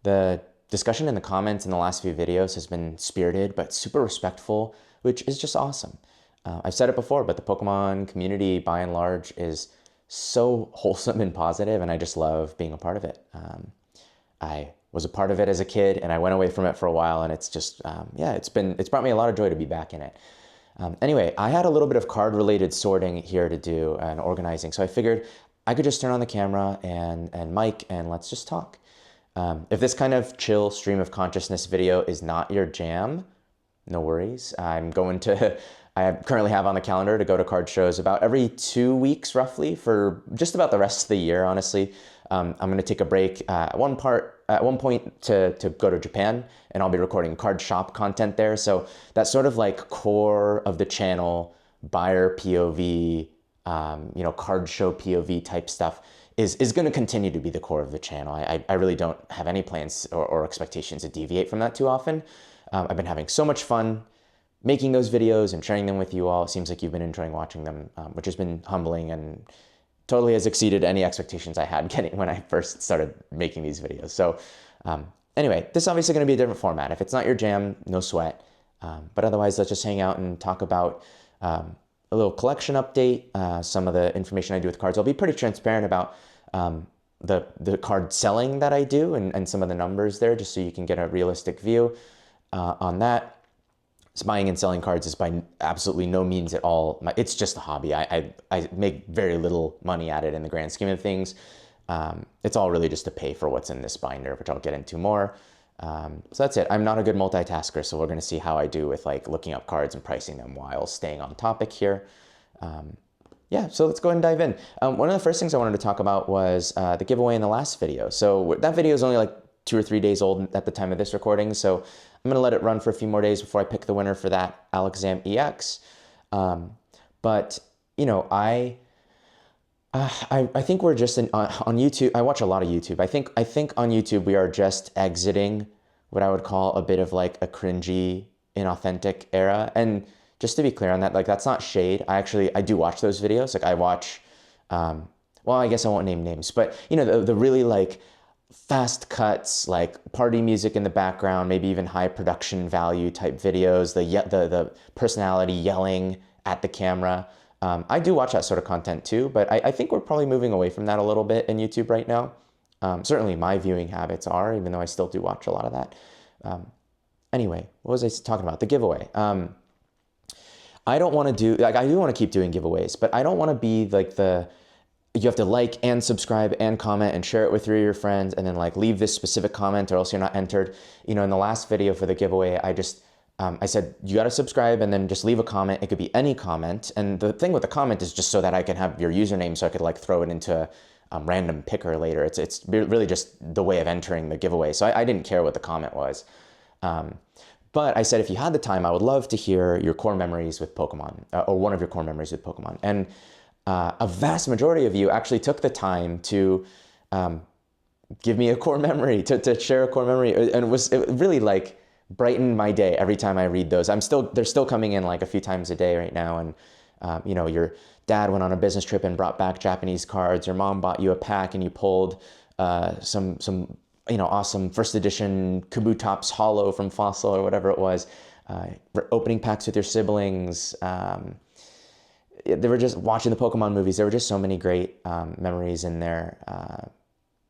The discussion in the comments in the last few videos has been spirited but super respectful, which is just awesome. I've said it before, but the Pokemon community by and large is so wholesome and positive, and I just love being a part of it. I was a part of it as a kid, and I went away from it for a while, and it's just, yeah, it's brought me a lot of joy to be back in it. Anyway, I had a little bit of card-related sorting here to do and organizing, so I figured I could just turn on the camera and mic, and let's just talk. If this kind of chill stream of consciousness video is not your jam, no worries. I currently have on the calendar to go to card shows about every 2 weeks roughly for just about the rest of the year, honestly. I'm going to take a break at one point to go to Japan, and I'll be recording card shop content there. So that's sort of like core of the channel, buyer POV, card show POV type stuff is going to continue to be the core of the channel. I really don't have any plans or expectations to deviate from that too often. I've been having so much fun making those videos and sharing them with you all. It seems like you've been enjoying watching them, which has been humbling and totally has exceeded any expectations I had getting when I first started making these videos. So anyway, this is obviously going to be a different format. If it's not your jam, no sweat. But otherwise, let's just hang out and talk about a little collection update, some of the information I do with cards. I'll be pretty transparent about the card selling that I do and some of the numbers there, just so you can get a realistic view on that. So buying and selling cards is by absolutely no means at all. It's just a hobby. I make very little money at it in the grand scheme of things. It's all really just to pay for what's in this binder, which I'll get into more. So that's it. I'm not a good multitasker, so we're going to see how I do with like looking up cards and pricing them while staying on topic here. Yeah, so let's go ahead and dive in. One of the first things I wanted to talk about was the giveaway in the last video. So that video is only like 2 or 3 days old at the time of this recording, so I'm gonna let it run for a few more days before I pick the winner for that Alakazam EX. But you know, I think we're just on YouTube. I watch a lot of YouTube. I think on YouTube we are just exiting what I would call a bit of like a cringy, inauthentic era. And just to be clear on that, like that's not shade. I do watch those videos. Like I watch, well, I guess I won't name names, but you know, the really like fast cuts, like party music in the background, maybe even high production value type videos, the personality yelling at the camera. I do watch that sort of content too, but I think we're probably moving away from that a little bit in YouTube right now. Certainly my viewing habits are, even though I still do watch a lot of that. Anyway, what was I talking about? The giveaway. I don't want to do, like I do want to keep doing giveaways, but I don't want to be like you have to like and subscribe and comment and share it with 3 of your friends and then like leave this specific comment or else you're not entered. You know, in the last video for the giveaway, I said, you got to subscribe and then just leave a comment. It could be any comment. And the thing with the comment is just so that I can have your username so I could like throw it into a random picker later. It's really just the way of entering the giveaway. So I didn't care what the comment was. But I said, if you had the time, I would love to hear your core memories with Pokemon, or one of your core memories with Pokemon. And a vast majority of you actually took the time to give me a core memory, to share a core memory. And it really like brightened my day every time I read those. They're still coming in like a few times a day right now. And you know, your dad went on a business trip and brought back Japanese cards. Your mom bought you a pack and you pulled some awesome first edition Kabutops Holo from Fossil or whatever it was. Opening packs with your siblings. They were just watching the Pokemon movies. There were just so many great memories in there.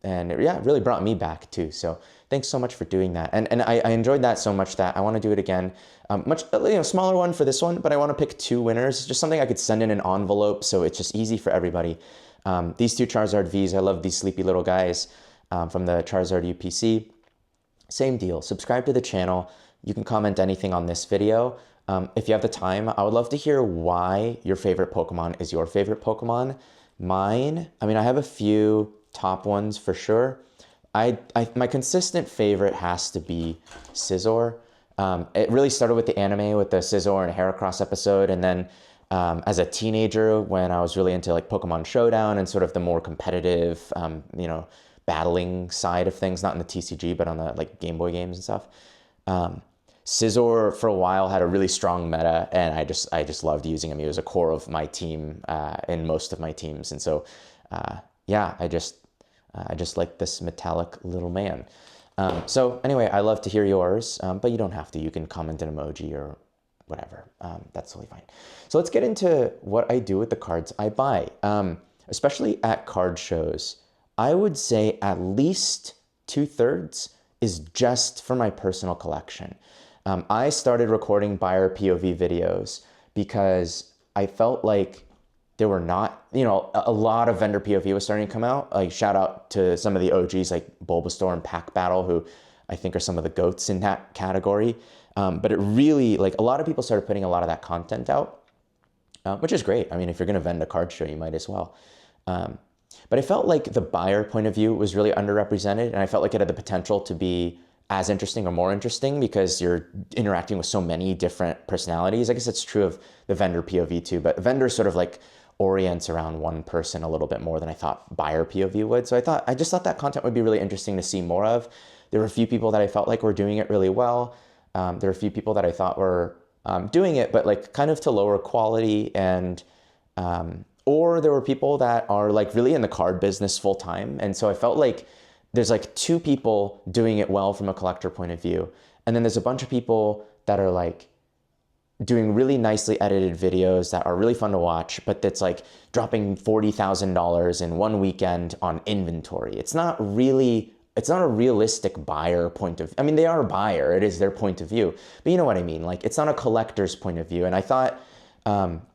And it really brought me back too. So thanks so much for doing that. And I enjoyed that so much that I want to do it again. Much smaller one for this one, but I want to pick 2 winners. Just something I could send in an envelope so it's just easy for everybody. These 2 Charizard Vs, I love these sleepy little guys from the Charizard UPC. Same deal. Subscribe to the channel. You can comment anything on this video. If you have the time, I would love to hear why your favorite Pokemon is your favorite Pokemon. Mine, I have a few top ones for sure. My consistent favorite has to be Scizor. It really started with the anime with the Scizor and Heracross episode, and then as a teenager when I was really into like Pokemon Showdown and sort of the more competitive, battling side of things, not in the TCG, but on the like Game Boy games and stuff. Scizor for a while had a really strong meta, and I just loved using him. He was a core of my team in most of my teams, and so yeah, I just like this metallic little man. So anyway, I love to hear yours, but you don't have to. You can comment an emoji or whatever. That's totally fine. So let's get into what I do with the cards I buy, especially at card shows. I would say at least 2/3 is just for my personal collection. I started recording buyer POV videos because I felt like there were not, a lot of vendor POV was starting to come out. Like shout out to some of the OGs like Bulbasaur and Pack Battle, who I think are some of the goats in that category. But it really, like a lot of people started putting a lot of that content out, which is great. I mean, if you're gonna vend a card show, you might as well. But I felt like the buyer point of view was really underrepresented, and I felt like it had the potential to be as interesting or more interesting because you're interacting with so many different personalities. I guess it's true of the vendor POV too, but vendor sort of like orients around one person a little bit more than I thought buyer POV would. So I just thought that content would be really interesting to see more of. There were a few people that I felt like were doing it really well. There were a few people that I thought were doing it, but like kind of to lower quality, and or there were people that are like really in the card business full time. And so I felt like there's like two people doing it well from a collector point of view. And then there's a bunch of people that are like doing really nicely edited videos that are really fun to watch, but that's like dropping $40,000 in one weekend on inventory. It's not a realistic buyer point of, I mean, they are a buyer, it is their point of view, but you know what I mean? Like it's not a collector's point of view. And I thought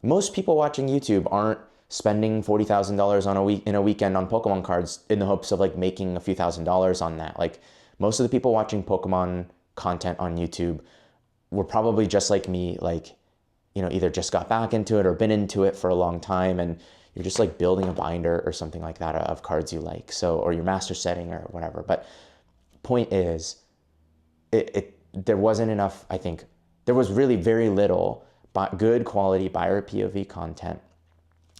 most people watching YouTube aren't spending $40,000 in a weekend on Pokemon cards in the hopes of like making a few $1,000s on that. Like most of the people watching Pokemon content on YouTube were probably just like me, like, either just got back into it or been into it for a long time, and you're just like building a binder or something like that of cards you like. So, or your master setting or whatever. But point is, there wasn't enough, I think, there was really very little good quality buyer POV content.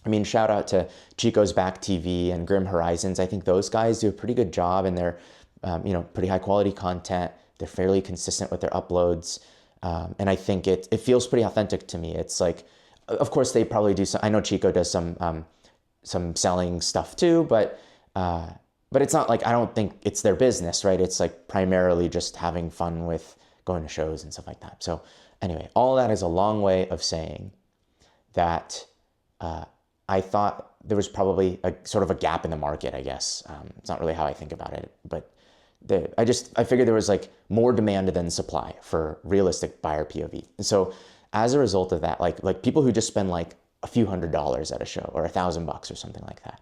I mean, shout out to Chico's Back TV and Grim Horizons. I think those guys do a pretty good job, and they're, pretty high quality content. They're fairly consistent with their uploads. And I think it feels pretty authentic to me. It's like, of course they probably do some, I know Chico does some selling stuff too, but it's not like, I don't think it's their business, right? It's like primarily just having fun with going to shows and stuff like that. So anyway, all that is a long way of saying that, I thought there was probably a sort of a gap in the market, I guess. It's not really how I think about it, but I figured there was like more demand than supply for realistic buyer POV. And so as a result of that, like people who just spend like a few $100s at a show or $1,000 or something like that.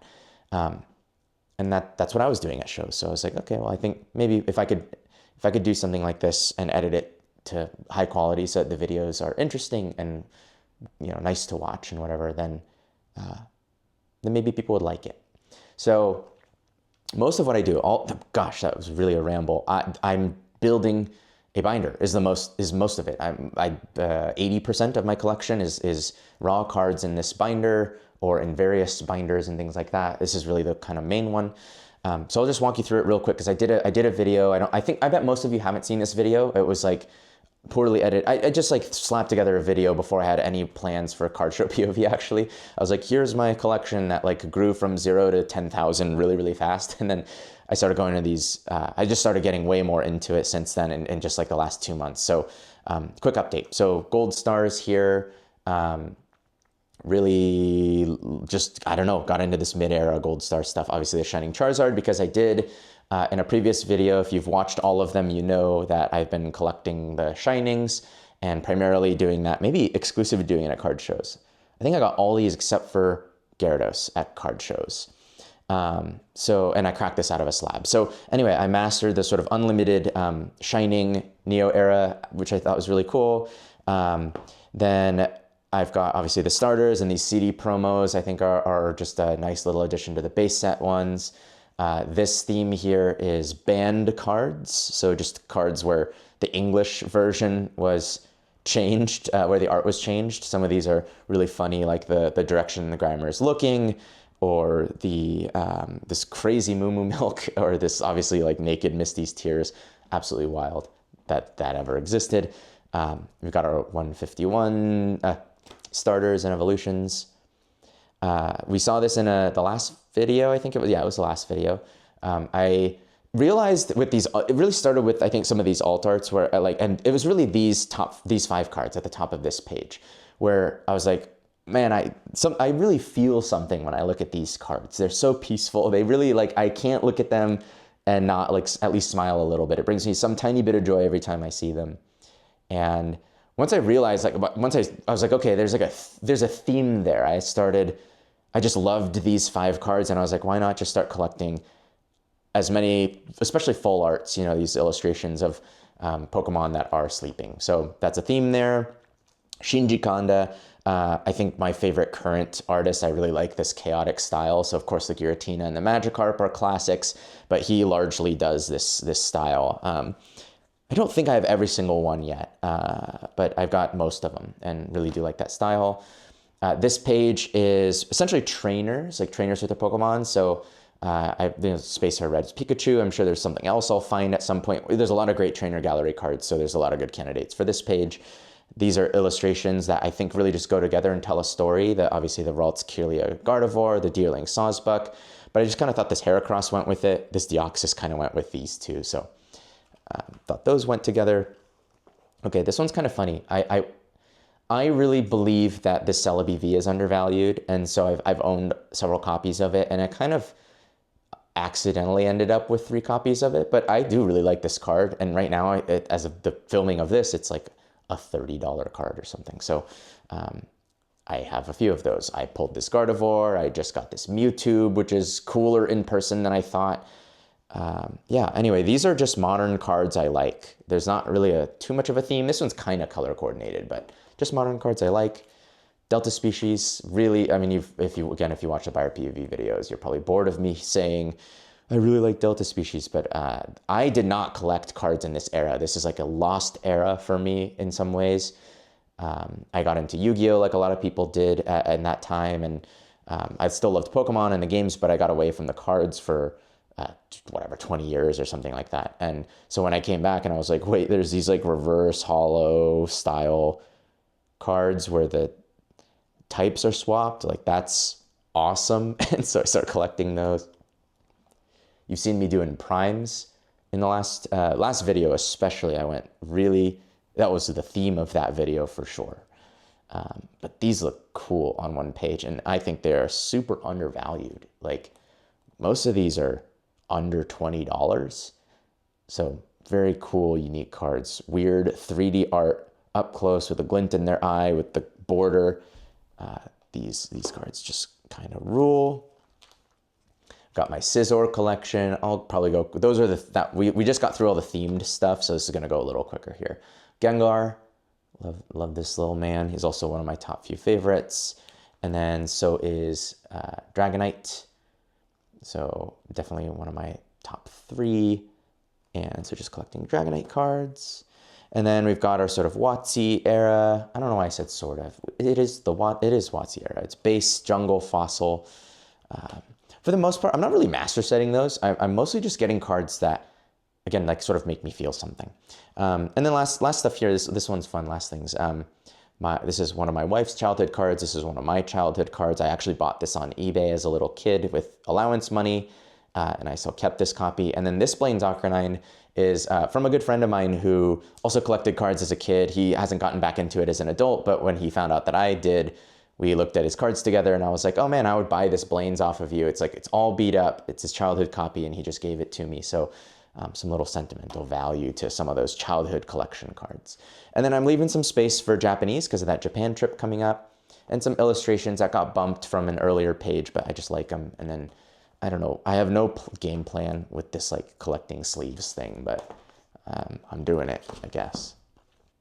And that's what I was doing at shows. So I was like, okay, well, I think maybe if I could do something like this and edit it to high quality so that the videos are interesting and, nice to watch and whatever, then maybe people would like it. So most of what I do, gosh, that was really a ramble. I'm building a binder is most of it. 80% of my collection is raw cards in this binder or in various binders and things like that. This is really the kind of main one. So I'll just walk you through it real quick because I did a video. I bet most of you haven't seen this video. It was like poorly edited. I just like slapped together a video before I had any plans for a card show POV actually. I was like, here's my collection that like grew from 0 to 10,000 really, really fast. And then I started going to these, I just started getting way more into it since then in just like the last 2 months. So quick update. So gold stars here, really just, I don't know, got into this mid-era gold star stuff. Obviously the Shining Charizard because I did in a previous video. If you've watched all of them, you know that I've been collecting the Shinings and primarily doing that, maybe exclusively doing it at card shows. I think I got all these except for Gyarados at card shows. And I cracked this out of a slab. So anyway, I mastered the sort of unlimited Shining Neo era, which I thought was really cool. Then I've got obviously the starters and these CD promos I think are just a nice little addition to the base set ones. This theme here is banned cards. So just cards where the English version was changed, where the art was changed. Some of these are really funny, like the direction the grammar is looking, or the this crazy Moo Moo Milk, or this obviously like naked Misty's Tears. Absolutely wild that ever existed. We've got our 151 starters and evolutions. We saw this in the last video, I think it was the last video. I realized with these, it really started with, I think, some of these alt arts where and it was really these 5 cards at the top of this page where I was like, man, I really feel something when I look at these cards. They're so peaceful. They really I can't look at them and not at least smile a little bit. It brings me some tiny bit of joy every time I see them. And once I realized, I was like, okay, there's a theme there. I just loved these 5 cards, and I was like, why not just start collecting as many, especially full arts, these illustrations of Pokemon that are sleeping. So that's a theme there. Shinji Kanda, I think my favorite current artist. I really like this chaotic style. So of course the Giratina and the Magikarp are classics, but he largely does this style. I don't think I have every single one yet, but I've got most of them and really do like that style. This page is essentially trainers, trainers with their Pokemon. So Spacer Red's Pikachu. I'm sure there's something else I'll find at some point. There's a lot of great trainer gallery cards, so there's a lot of good candidates for this page. These are illustrations that I think really just go together and tell a story. Obviously the Ralts Kirlia Gardevoir, the Deerling Sawsbuck, but I just kind of thought this Heracross went with it. This Deoxys kind of went with these two, so thought those went together. Okay, this one's kind of funny. I really believe that this Celebi V is undervalued, and so I've owned several copies of it, and I kind of accidentally ended up with 3 copies of it, but I do really like this card, and right now, as of the filming of this, it's like a $30 card or something. So I have a few of those. I pulled this Gardevoir. I just got this Mewtwo, which is cooler in person than I thought. Yeah, anyway, these are just modern cards I like. There's not really too much of a theme. This one's kind of color coordinated, but just modern cards I like. Delta Species, really, I mean, if you watch the Buyer POV videos, you're probably bored of me saying, I really like Delta Species, but I did not collect cards in this era. This is like a lost era for me in some ways. I got into Yu-Gi-Oh! Like a lot of people did in that time, and I still loved Pokemon and the games, but I got away from the cards for 20 years or something like that. And so when I came back and I was like, wait, there's these reverse holo style cards where the types are swapped, that's awesome. And so I started collecting those. You've seen me doing primes in the last video especially. I went really, that was the theme of that video for sure. But these look cool on one page, and I think they're super undervalued. Most of these are under $20. So very cool, unique cards. Weird 3D art up close with a glint in their eye with the border. These cards just kind of rule. Got my Scizor collection. I'll probably go, those are we just got through all the themed stuff, so this is gonna go a little quicker here. Gengar, love this little man. He's also one of my top few favorites. And then so is Dragonite. So definitely one of my top 3. And so just collecting Dragonite cards. And then we've got our sort of WotC era. I don't know why I said sort of. It is WotC era. It's base, jungle, fossil. For the most part, I'm not really master setting those. I'm mostly just getting cards that, again, sort of make me feel something. And then last stuff here, this one's fun, last things. This is one of my wife's childhood cards. This is one of my childhood cards. I actually bought this on eBay as a little kid with allowance money, and I still kept this copy. And then this Blaine's Ocarine is from a good friend of mine who also collected cards as a kid. He hasn't gotten back into it as an adult, but when he found out that I did, we looked at his cards together, and I was like, oh man, I would buy this Blaine's off of you. It's it's all beat up. It's his childhood copy, and he just gave it to me. So some little sentimental value to some of those childhood collection cards. And then I'm leaving some space for Japanese because of that Japan trip coming up, and some illustrations that got bumped from an earlier page, but I just like them. And then, I don't know, I have no game plan with this collecting sleeves thing, but I'm doing it, I guess.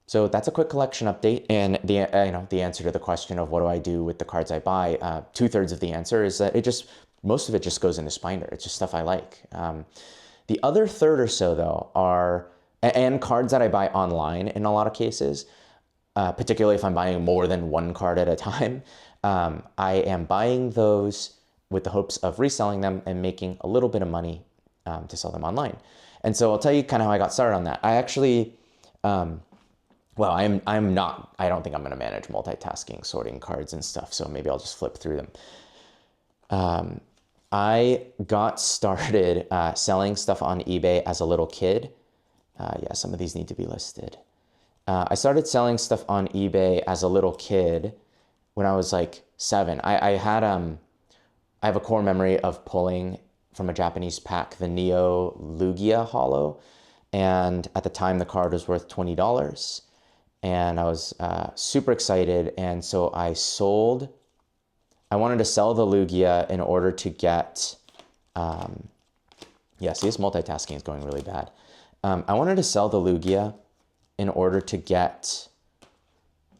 So that's a quick collection update, and the answer to the question of what do I do with the cards I buy, 2/3 of the answer is that most of it just goes in this binder. It's just stuff I like. The other third or so, though, are and cards that I buy online in a lot of cases, particularly if I'm buying more than one card at a time. I am buying those with the hopes of reselling them and making a little bit of money to sell them online. And so I'll tell you kind of how I got started on that. I actually, well, I don't think I'm going to manage multitasking, sorting cards and stuff, so maybe I'll just flip through them. I got started selling stuff on eBay as a little kid. Yeah, some of these need to be listed. I started selling stuff on eBay as a little kid when I was like 7. I have a core memory of pulling from a Japanese pack the Neo Lugia Holo, and at the time the card was worth $20, and I was super excited, and so I wanted to sell the Lugia in order to get, yeah, see, this multitasking is going really bad. I wanted to sell the Lugia in order to get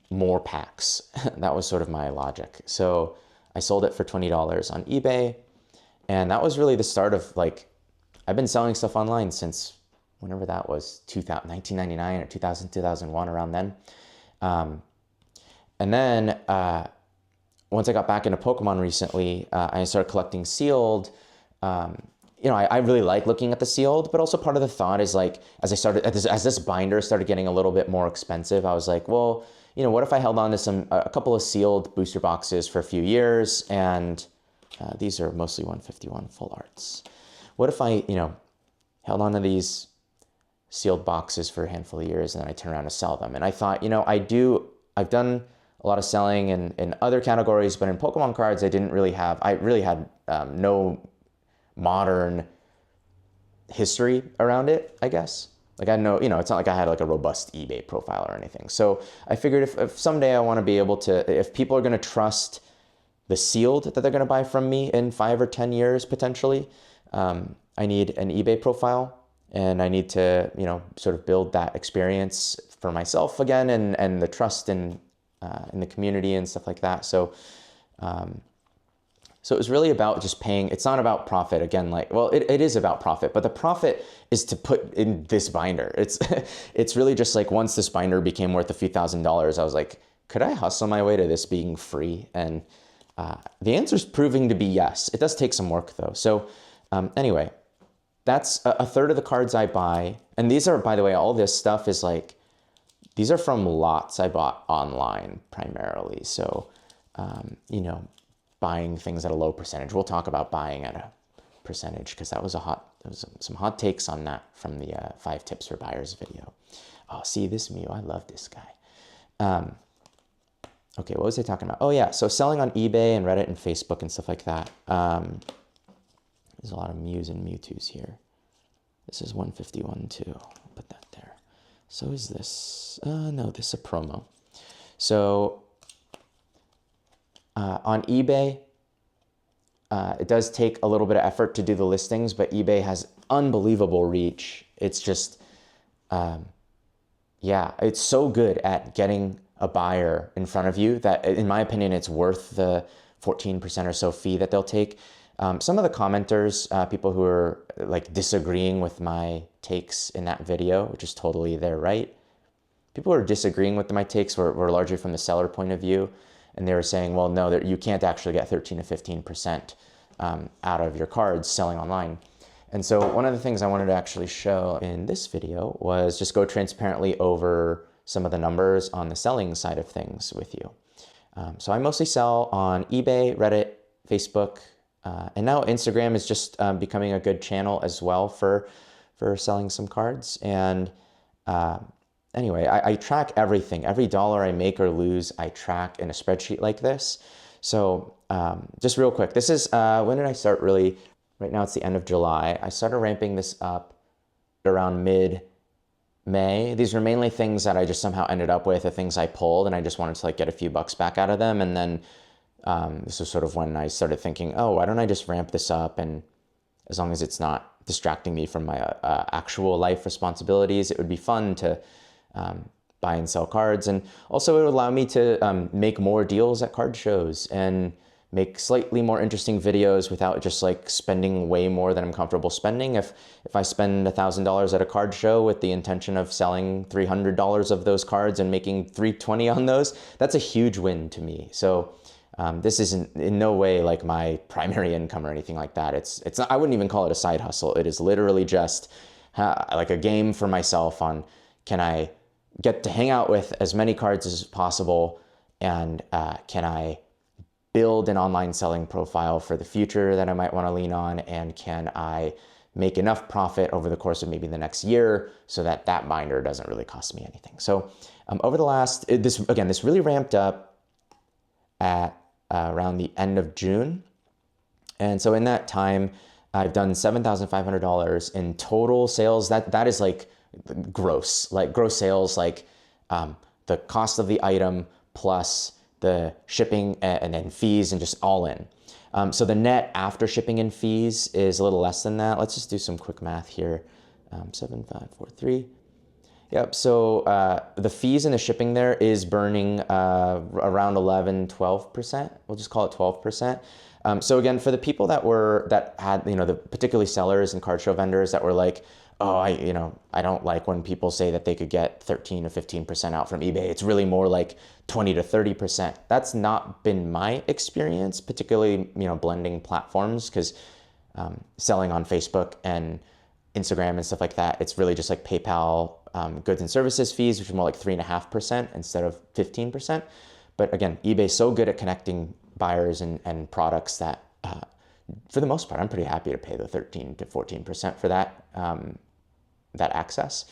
more packs. That was sort of my logic. So I sold it for $20 on eBay. And that was really the start of, like, I've been selling stuff online since whenever that was, 1999 or 2000, 2001, around then. And then once I got back into Pokemon recently, I started collecting sealed. You know, I really like looking at the sealed, but also part of the thought is, like, as this binder started getting a little bit more expensive, I was like, well, you know, what if I held on to a couple of sealed booster boxes for a few years, and these are mostly 151 full arts. What if I, you know, held on to these sealed boxes for a handful of years and then I turn around to sell them? And I thought, you know, I've done a lot of selling in other categories, but in Pokemon cards, I really had no modern history around it, I guess. Like, I know, you know, it's not like I had like a robust eBay profile or anything. So I figured if someday I want to be able to, if people are going to trust the sealed that they're going to buy from me in 5 or 10 years, potentially, I need an eBay profile, and I need to, you know, sort of build that experience for myself again, and the trust in the community and stuff like that. So, so it was really about just paying. It's not about profit again. Like, well, it is about profit, but the profit is to put in this binder. It's really just like, once this binder became worth a few $1,000s, I was like, could I hustle my way to this being free? And the answer is proving to be yes. It does take some work though. So anyway, that's a third of the cards I buy. And these are, by the way, all this stuff is like, these are from lots I bought online primarily. So, you know, buying things at a low percentage. We'll talk about buying at a percentage, because there was some hot takes on that from the 5 tips for buyers video. Oh, see this Mew, I love this guy. Okay, what was I talking about? Oh yeah, so selling on eBay and Reddit and Facebook and stuff like that. There's a lot of Mews and Mewtwo's here. This is 151 too. I'll put that there. So is this, no, this is a promo. So on eBay, it does take a little bit of effort to do the listings, but eBay has unbelievable reach. It's just, yeah, it's so good at getting a buyer in front of you that, in my opinion, it's worth the 14% or so fee that they'll take. Some of the commenters, people who are like disagreeing with my takes in that video, which is totally their right. People who are disagreeing with my takes were largely from the seller point of view. And they were saying, well, no, you can't actually get 13 to 15% out of your cards selling online. And so one of the things I wanted to actually show in this video was just go transparently over some of the numbers on the selling side of things with you. So I mostly sell on eBay, Reddit, Facebook, and now Instagram is just becoming a good channel as well for selling some cards. And anyway, I track everything. Every dollar I make or lose, I track in a spreadsheet like this. So just real quick, this is, when did I start really? Right now it's the end of July. I started ramping this up around mid-May. These were mainly things that I just somehow ended up with, the things I pulled, and I just wanted to like get a few bucks back out of them. And then this was sort of when I started thinking, oh, why don't I just ramp this up? And as long as it's not distracting me from my actual life responsibilities, it would be fun to buy and sell cards. And also it would allow me to make more deals at card shows and make slightly more interesting videos without just like spending way more than I'm comfortable spending. If I spend $1,000 at a card show with the intention of selling $300 of those cards and making $320 on those, that's a huge win to me. So this isn't in no way like my primary income or anything like that. It's not, I wouldn't even call it a side hustle. It is literally just like a game for myself on, can I get to hang out with as many cards as possible, and can I build an online selling profile for the future that I might want to lean on? And can I make enough profit over the course of maybe the next year so that that binder doesn't really cost me anything? So over the last, this really ramped up at around the end of June. And so in that time, I've done $7,500 in total sales. That is like gross sales, like the cost of the item plus the shipping and then fees and just all in. So the net after shipping and fees is a little less than that. Let's just do some quick math here. 7,543. Yep, so the fees and the shipping there is burning around 12%. We'll just call it 12%. So again, for the people that had, the particularly sellers and card show vendors that were like, oh, I don't like when people say that they could get 13 to 15% out from eBay. It's really more like 20 to 30%. That's not been my experience, particularly, blending platforms, because selling on Facebook and Instagram and stuff like that, it's really just like PayPal goods and services fees, which are more like 3.5% instead of 15%. But again, eBay's so good at connecting buyers and products that for the most part, I'm pretty happy to pay the 13 to 14% for that access.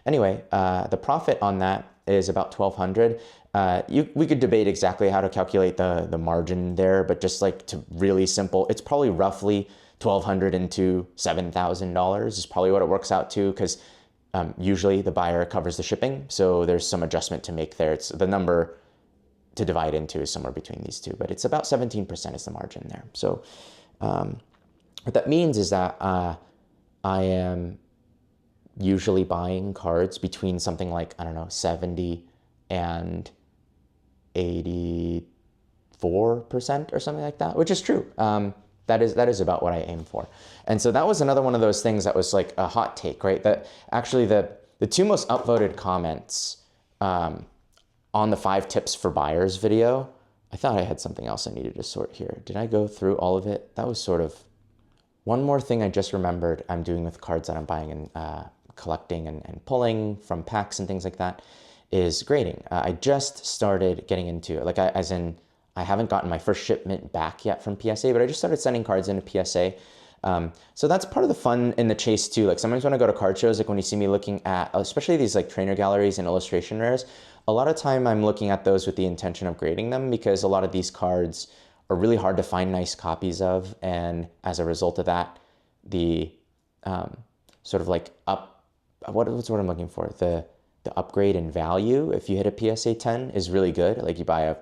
Anyway, the profit on that is about $1,200. We could debate exactly how to calculate the margin there, but just like to really simple, it's probably roughly $1,200 into $7,000 is probably what it works out to, because usually the buyer covers the shipping, so there's some adjustment to make there. It's the number to divide into is somewhere between these two, but it's about 17% is the margin there. So what that means is that I am usually buying cards between something like, 70 and 84% or something like that, which is true. That is about what I aim for. And so that was another one of those things that was like a hot take, right? That actually the two most upvoted comments on the 5 tips for buyers video, I thought I had something else I needed to sort here. Did I go through all of it? That was sort of one more thing I just remembered I'm doing with cards that I'm buying and collecting and pulling from packs and things like that is grading. I just started getting into it, I haven't gotten my first shipment back yet from PSA, but I just started sending cards into PSA. So that's part of the fun in the chase too. Like sometimes when I go to card shows, like when you see me looking at, especially these like trainer galleries and illustration rares, a lot of time I'm looking at those with the intention of grading them, because a lot of these cards are really hard to find nice copies of. And as a result of that, the sort of like what's what I'm looking for? The upgrade in value, if you hit a PSA 10, is really good. Like you buy a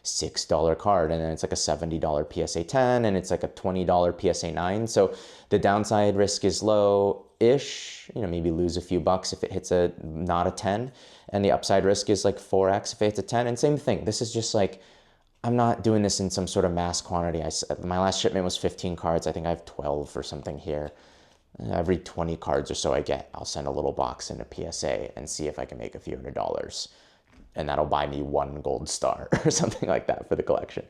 $6 card and then it's like a $70 PSA 10 and it's like a $20 PSA 9. So the downside risk is low-ish, maybe lose a few bucks if it hits not a 10. And the upside risk is like 4x if it hits a 10. And same thing, this is just like, I'm not doing this in some sort of mass quantity. My last shipment was 15 cards. I think I have 12 or something here. Every 20 cards or so I'll send a little box into PSA and see if I can make a few $100s. And that'll buy me 1 gold star or something like that for the collection.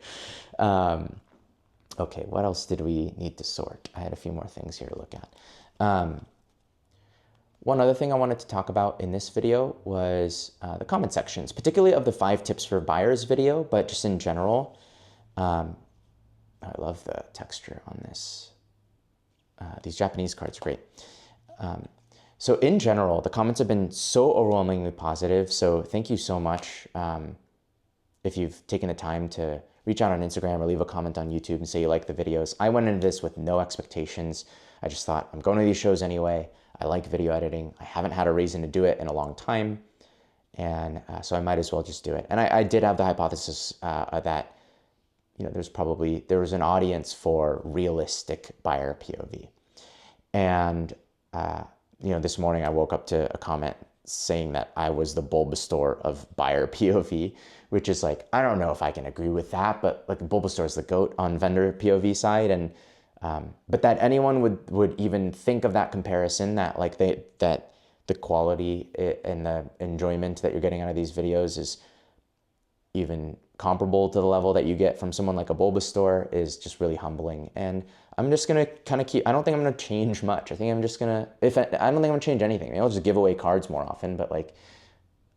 Okay, what else did we need to sort? I had a few more things here to look at. One other thing I wanted to talk about in this video was the comment sections, particularly of the 5 tips for buyers video, but just in general. I love the texture on this. These Japanese cards are great. So in general, the comments have been so overwhelmingly positive. So thank you so much. If you've taken the time to reach out on Instagram or leave a comment on YouTube and say you like the videos. I went into this with no expectations. I just thought, I'm going to these shows anyway. I like video editing. I haven't had a reason to do it in a long time. And so I might as well just do it. And I did have the hypothesis that there was an audience for realistic buyer POV. And, this morning I woke up to a comment saying that I was the Bulbasaur of buyer POV, which is like, I don't know if I can agree with that, but like Bulbasaur is the GOAT on vendor POV side. And, but that anyone would even think of that comparison, that like that the quality and the enjoyment that you're getting out of these videos is even comparable to the level that you get from someone like a Bulbasaur is just really humbling. And I'm just going to kind of I don't think I'm going to change much. I think I'm just going to, I don't think I'm going to change anything. Maybe I'll just give away cards more often, but like,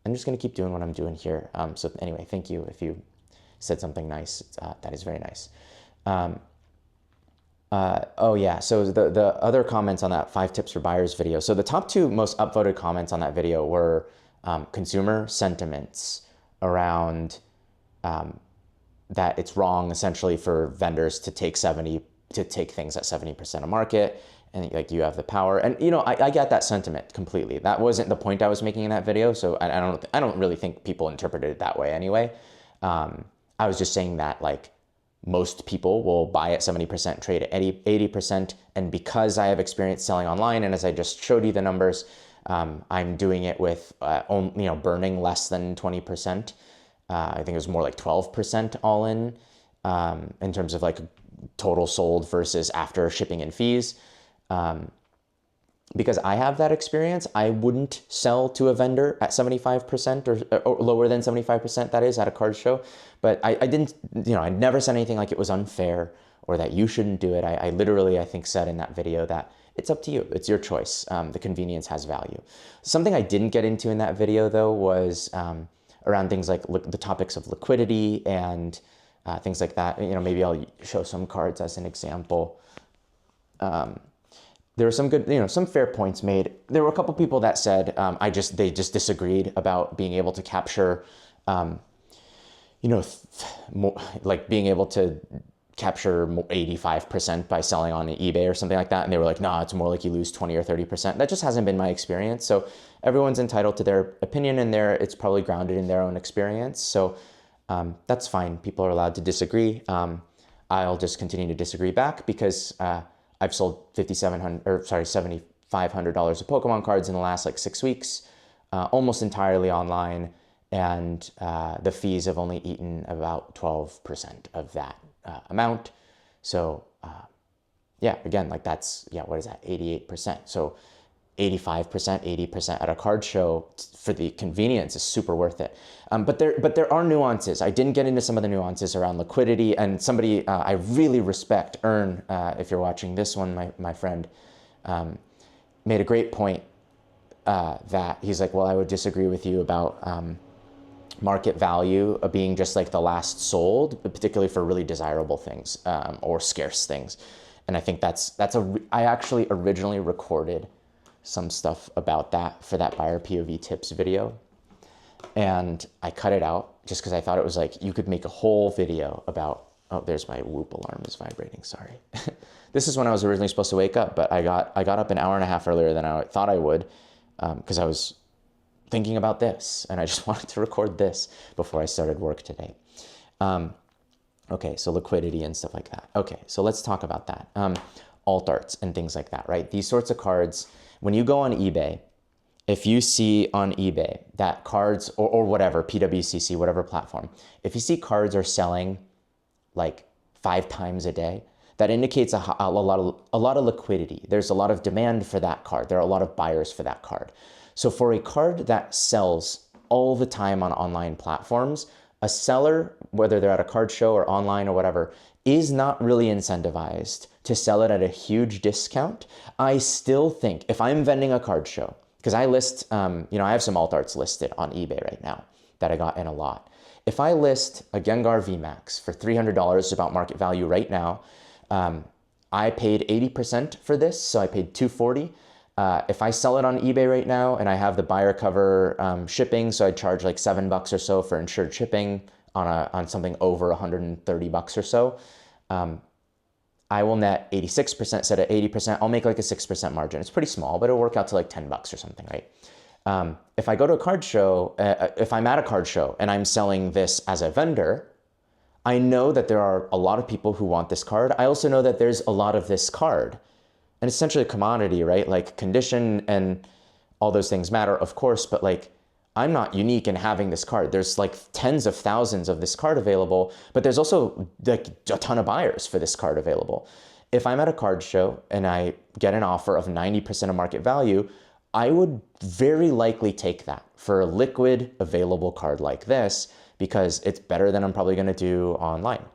I'm just going to keep doing what I'm doing here. So anyway, thank you if you said something nice. That is very nice. Oh yeah, so the other comments on that 5 tips for buyers video. So the top 2 most upvoted comments on that video were consumer sentiments around that it's wrong essentially for vendors to take things at 70% of market, and like you have the power. And you know, I get that sentiment completely. That wasn't the point I was making in that video, so I don't really think people interpreted it that way anyway. I was just saying that like most people will buy at 70%, trade at 80%, and because I have experience selling online, and as I just showed you the numbers, I'm doing it with burning less than 20%. I think it was more like 12% all in terms of like total sold versus after shipping and fees. Because I have that experience, I wouldn't sell to a vendor at 75% or lower than 75%, that is, at a card show. But I didn't, I never said anything like it was unfair or that you shouldn't do it. I literally, I think, said in that video that it's up to you. It's your choice. The convenience has value. Something I didn't get into in that video, though, was around things like the topics of liquidity and things like that. Maybe I'll show some cards as an example. There were some good, some fair points made. There were a couple people that said they just disagreed about being able to capture, like being able to capture 85% by selling on eBay or something like that. And they were like, nah, it's more like you lose 20 or 30%. That just hasn't been my experience. So everyone's entitled to their opinion, and it's probably grounded in their own experience. So that's fine. People are allowed to disagree. I'll just continue to disagree back because I've sold $7,500 of Pokemon cards in the last like 6 weeks, almost entirely online, and the fees have only eaten about 12% of that amount. So yeah, again, like that's, what is that, 88%. So 85%, 80% at a card show for the convenience is super worth it. But there are nuances. I didn't get into some of the nuances around liquidity, and somebody I really respect, Ern, if you're watching this one, my friend, made a great point that he's like, well, I would disagree with you about market value being just like the last sold, particularly for really desirable things or scarce things. And I think I actually originally recorded some stuff about that for that buyer POV tips video. And I cut it out just because I thought it was like, you could make a whole video about, oh, there's my Whoop alarm is vibrating, sorry. This is when I was originally supposed to wake up, but I got up an hour and a half earlier than I thought I would because I was thinking about this and I just wanted to record this before I started work today. Okay, so liquidity and stuff like that. Okay, so let's talk about that. Alt arts and things like that, right? These sorts of cards, when you go on eBay, if you see on eBay that cards or whatever, PWCC, whatever platform, if you see cards are selling like 5 times a day, that indicates a lot of liquidity. There's a lot of demand for that card. There are a lot of buyers for that card. So for a card that sells all the time on online platforms, a seller, whether they're at a card show or online or whatever, is not really incentivized to sell it at a huge discount. I still think if I'm vending a card show, because I list, I have some alt arts listed on eBay right now that I got in a lot. If I list a Gengar VMAX for $300 about market value right now, I paid 80% for this, so I paid $240. If I sell it on eBay right now and I have the buyer cover shipping, so I charge like $7 or so for insured shipping on something over $130 or so, I will net 86%, set at 80%. I'll make like a 6% margin. It's pretty small, but it'll work out to like $10 or something, right? If I go to a card show, if I'm at a card show and I'm selling this as a vendor, I know that there are a lot of people who want this card. I also know that there's a lot of this card. And it's essentially a commodity, right? Like condition and all those things matter, of course, but like I'm not unique in having this card. There's like tens of thousands of this card available, but there's also like a ton of buyers for this card available. If I'm at a card show and I get an offer of 90% of market value, I would very likely take that for a liquid available card like this because it's better than I'm probably gonna do online.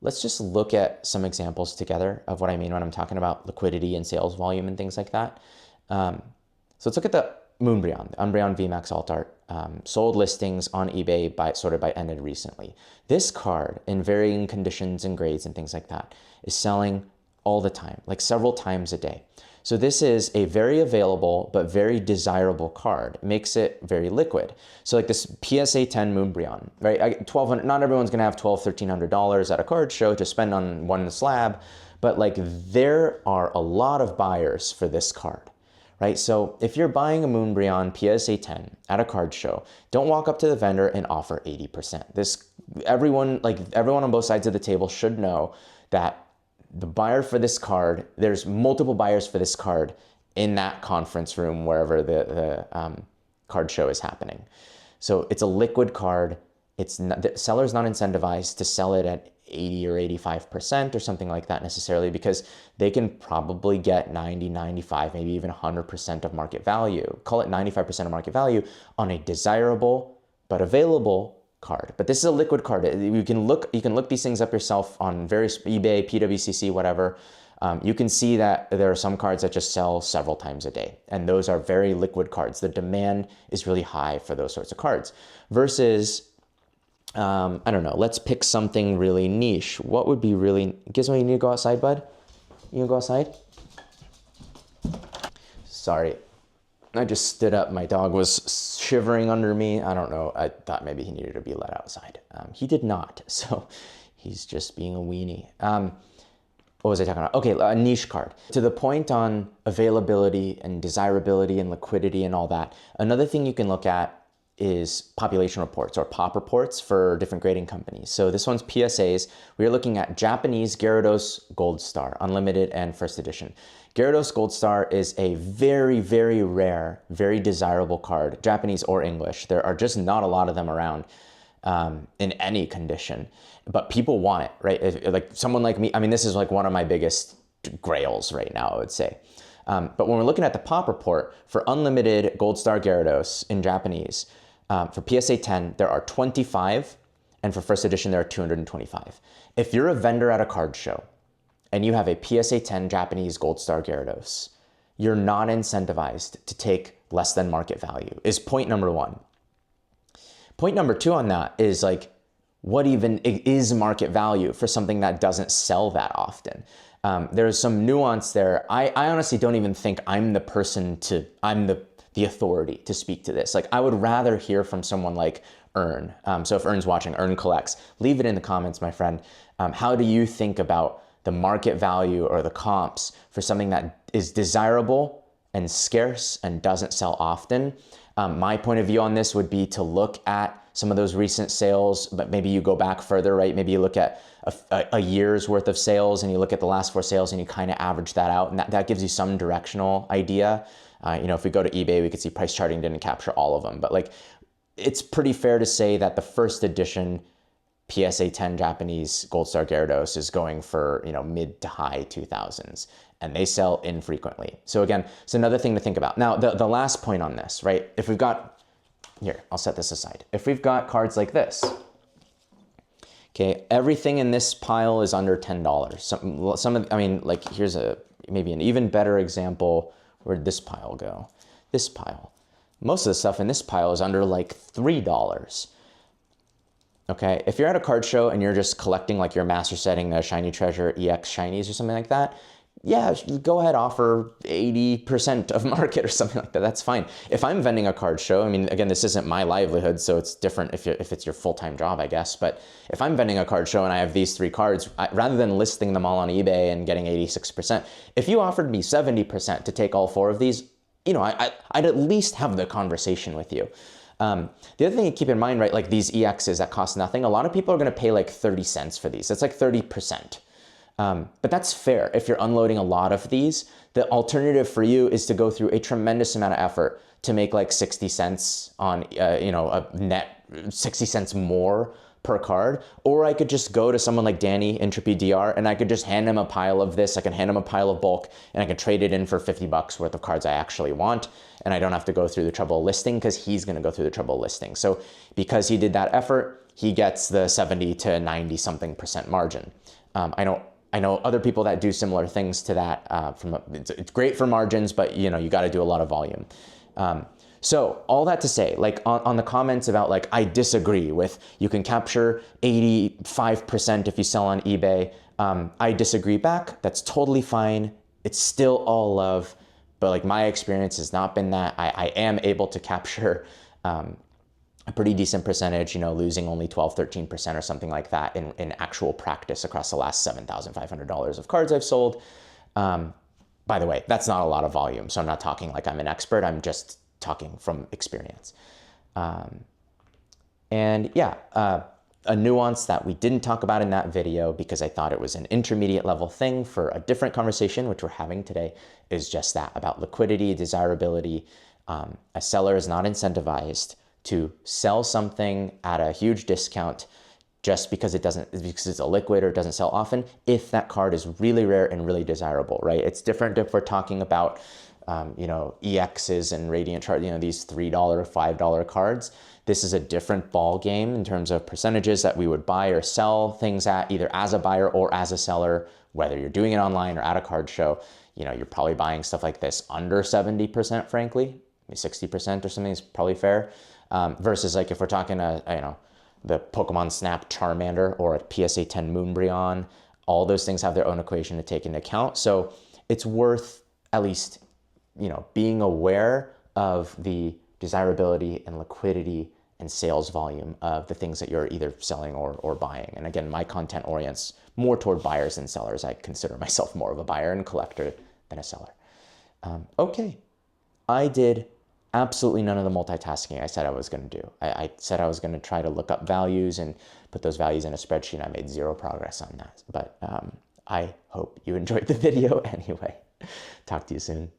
Let's just look at some examples together of what I mean when I'm talking about liquidity and sales volume and things like that. So let's look at Moonbryon, the Umbreon VMAX Alt Art, sold listings on eBay ended recently. This card, in varying conditions and grades and things like that, is selling all the time, like several times a day. So this is a very available but very desirable card. It makes it very liquid. So like this PSA 10 Moonbryon, right? $1,200. Not everyone's gonna have $1,200, $1,300 at a card show to spend on one slab, but like there are a lot of buyers for this card. Right? So if you're buying a Moonbryon PSA 10 at a card show, don't walk up to the vendor and offer 80%. Everyone on both sides of the table should know that the buyer for this card, there's multiple buyers for this card in that conference room wherever the card show is happening. So it's a liquid card. The seller's not incentivized to sell it at 80 or 85% or something like that necessarily, because they can probably get 90, 95, maybe even 100% of market value. Call it 95% of market value on a desirable but available card. But this is a liquid card. You can look these things up yourself on various eBay, PWCC, whatever. You can see that there are some cards that just sell several times a day, and those are very liquid cards. The demand is really high for those sorts of cards versus I don't know, let's pick something really niche. What would be really, Gizmo, you need to go outside, bud? You gonna go outside? Sorry, I just stood up. My dog was shivering under me. I don't know, I thought maybe he needed to be let outside. He did not, so he's just being a weenie. What was I talking about? Okay, a niche card. To the point on availability and desirability and liquidity and all that, another thing you can look at is population reports or POP reports for different grading companies. So this one's PSAs. We're looking at Japanese Gyarados Gold Star, Unlimited and First Edition. Gyarados Gold Star is a very, very rare, very desirable card, Japanese or English. There are just not a lot of them around in any condition, but people want it, right? Like someone like me, I mean, this is like one of my biggest grails right now, I would say. But when we're looking at the POP report for Unlimited Gold Star Gyarados in Japanese, for PSA 10, there are 25, and for First Edition, there are 225. If you're a vendor at a card show and you have a PSA 10 Japanese Gold Star Gyarados, you're not incentivized to take less than market value, is point number one. Point number two on that is like, what even is market value for something that doesn't sell that often? There's some nuance there. I honestly don't even think I'm I'm the authority to speak to this. Like, I would rather hear from someone like Earn. So if Earn's watching, Earn collects, leave it in the comments, my friend. How do you think about the market value or the comps for something that is desirable and scarce and doesn't sell often? My point of view on this would be to look at some of those recent sales, but maybe you go back further, right? Maybe you look at a year's worth of sales and you look at the last 4 sales and you kind of average that out, and that gives you some directional idea. You know, if we go to eBay, we could see price charting didn't capture all of them, but like, it's pretty fair to say that the First Edition PSA 10 Japanese Gold Star Gyarados is going for, you know, mid to high 2000s, and they sell infrequently. So again, it's another thing to think about. Now, the last point on this, right? If we've got, here, I'll set this aside. If we've got cards like this, okay, everything in this pile is under $10. I mean, like, here's maybe an even better example. Where'd this pile go? This pile. Most of the stuff in this pile is under like $3. Okay, if you're at a card show and you're just collecting like your master setting, a shiny treasure, EX shinies or something like that, yeah, go ahead, offer 80% of market or something like that. That's fine. If I'm vending a card show, I mean, again, this isn't my livelihood, so it's different if it's your full-time job, I guess. But if I'm vending a card show and I have these 3 cards, rather than listing them all on eBay and getting 86%, if you offered me 70% to take all 4 of these, you know, I'd at least have the conversation with you. The other thing to keep in mind, right, like these EXs that cost nothing, a lot of people are going to pay like 30 cents for these. That's like 30%. But that's fair. If you're unloading a lot of these, the alternative for you is to go through a tremendous amount of effort to make like 60 cents on, you know, a net 60 cents more per card. Or I could just go to someone like Danny, Entropy DR, and I could just hand him a pile of this. I can hand him a pile of bulk, and I can trade it in for 50 bucks worth of cards I actually want. And I don't have to go through the trouble of listing, because he's going to go through the trouble of listing. So because he did that effort, he gets the 70 to 90 something % margin. I know other people that do similar things to that. It's great for margins, but you know, you got to do a lot of volume. So all that to say, like on the comments about like, I disagree with, you can capture 85% if you sell on eBay. I disagree back. That's totally fine. It's still all love. But like my experience has not been that. I am able to capture a pretty decent percentage, you know, losing only 12, 13% or something like that in actual practice across the last $7,500 of cards I've sold. By the way, that's not a lot of volume. So I'm not talking like I'm an expert. I'm just talking from experience. And yeah, a nuance that we didn't talk about in that video because I thought it was an intermediate level thing for a different conversation, which we're having today, is just that about liquidity, desirability. A seller is not incentivized to sell something at a huge discount just because because it's a liquid or it doesn't sell often, if that card is really rare and really desirable, right? It's different if we're talking about, you know, EXs and Radiant Chart, you know, these $3, $5 cards. This is a different ball game in terms of percentages that we would buy or sell things at, either as a buyer or as a seller, whether you're doing it online or at a card show. You know, you're probably buying stuff like this under 70%, frankly, 60% or something is probably fair. Versus like if we're talking you know, the Pokemon Snap Charmander or a PSA 10 Moonbreon, all those things have their own equation to take into account. So it's worth at least, you know, being aware of the desirability and liquidity and sales volume of the things that you're either selling or buying. And again, my content orients more toward buyers than sellers. I consider myself more of a buyer and collector than a seller. Okay, I did absolutely none of the multitasking I said I was going to do. I said I was going to try to look up values and put those values in a spreadsheet. I made zero progress on that. But I hope you enjoyed the video anyway. Talk to you soon.